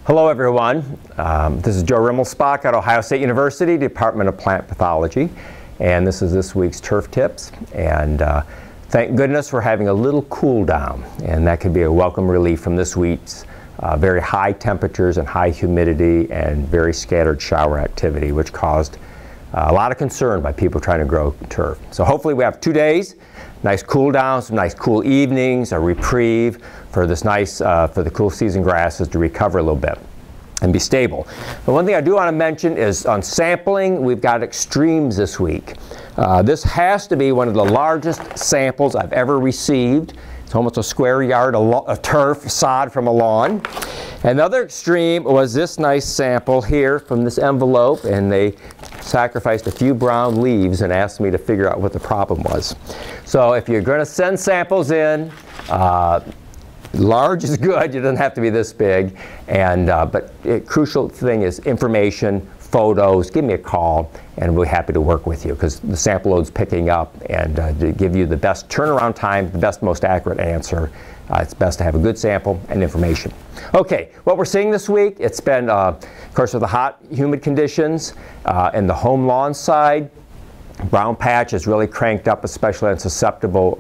Hello everyone, this is Joe Rimelspach at Ohio State University, Department of Plant Pathology, and this is this week's turf tips. And thank goodness we're having a little cool down, and that could be a welcome relief from this week's very high temperatures and high humidity and very scattered shower activity, which caused a lot of concern by people trying to grow turf. So hopefully we have 2 days, nice cool down, some nice cool evenings, a reprieve for this nice, for the cool season grasses to recover a little bit and be stable. But one thing I do want to mention is on sampling, we've got extremes this week. This has to be one of the largest samples I've ever received. It's almost a square yard of turf sod from a lawn. And the other extreme was this nice sample here from this envelope, and they sacrificed a few brown leaves and asked me to figure out what the problem was. So if you're going to send samples in, large is good. It doesn't have to be this big. And but crucial thing is information, photos. Give me a call, and we're happy to work with you because the sample load's picking up, and to give you the best turnaround time, the best, most accurate answer. It's best to have a good sample and information. Okay, what we're seeing this week, it's been, of course, with the hot, humid conditions and the home lawn side, brown patch is really cranked up, especially on susceptible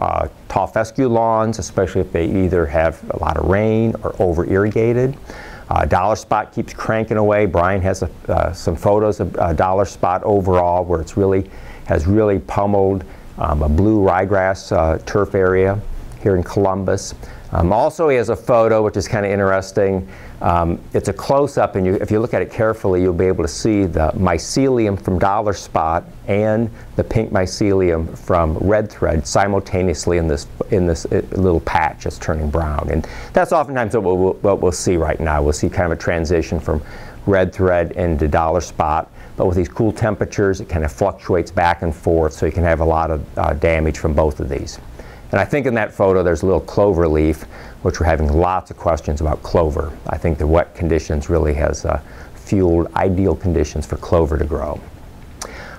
tall fescue lawns, especially if they either have a lot of rain or over-irrigated. Dollar spot keeps cranking away. Brian has some photos of dollar spot overall where it's has really pummeled a blue ryegrass turf area here in Columbus. Also, he has a photo which is kind of interesting. It's a close-up, and if you look at it carefully, you'll be able to see the mycelium from dollar spot and the pink mycelium from red thread simultaneously in this little patch that's turning brown. And that's oftentimes what we'll see right now. We'll see kind of a transition from red thread into dollar spot. But with these cool temperatures, it kind of fluctuates back and forth, so you can have a lot of damage from both of these. And I think in that photo there's a little clover leaf, which we're having lots of questions about clover. I think the wet conditions really has fueled ideal conditions for clover to grow.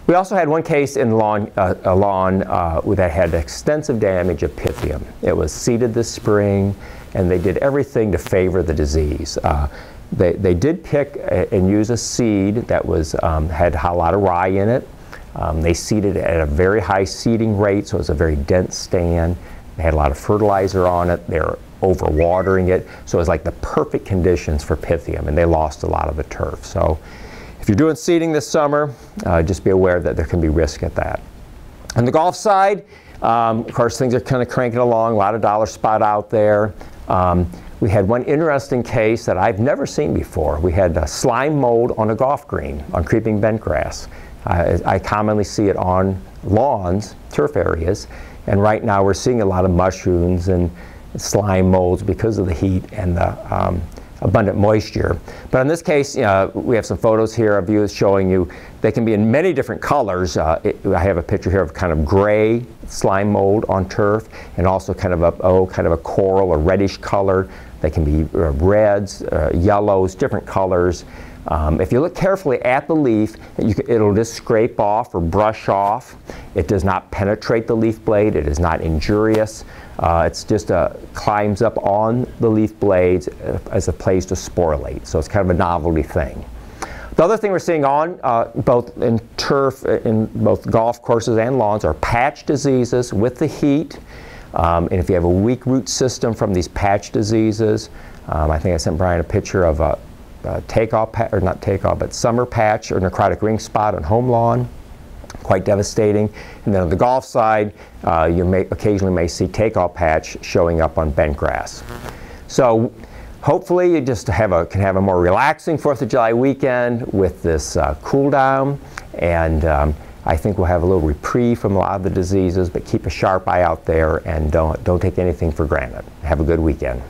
We also had one case in a lawn that had extensive damage of Pythium. It was seeded this spring, and they did everything to favor the disease. They did pick and use a seed that had a lot of rye in it. They seeded it at a very high seeding rate, so it was a very dense stand. They had a lot of fertilizer on it. They were overwatering it, so it was like the perfect conditions for Pythium, and they lost a lot of the turf. So if you're doing seeding this summer, just be aware that there can be risk at that. On the golf side, of course, things are kind of cranking along, a lot of dollar spot out there. We had one interesting case that I've never seen before. We had slime mold on a golf green, on creeping bent grass. I commonly see it on lawns, turf areas, and right now we're seeing a lot of mushrooms and slime molds because of the heat and the abundant moisture. But in this case, we have some photos here of you showing you they can be in many different colors. I have a picture here of kind of gray slime mold on turf, and also kind of a coral or reddish color. They can be reds, yellows, different colors. If you look carefully at the leaf, it'll just scrape off or brush off. It does not penetrate the leaf blade. It is not injurious. It's just climbs up on the leaf blades as a place to sporulate. So it's kind of a novelty thing. The other thing we're seeing on both in turf, in both golf courses and lawns, are patch diseases with the heat. And if you have a weak root system from these patch diseases, I think I sent Brian a picture of a summer patch or necrotic ring spot on home lawn, quite devastating. And then on the golf side, you occasionally may see takeoff patch showing up on bent grass. So hopefully you just can have a more relaxing 4th of July weekend with this cool down, and I think we'll have a little reprieve from a lot of the diseases, but keep a sharp eye out there and don't take anything for granted. Have a good weekend.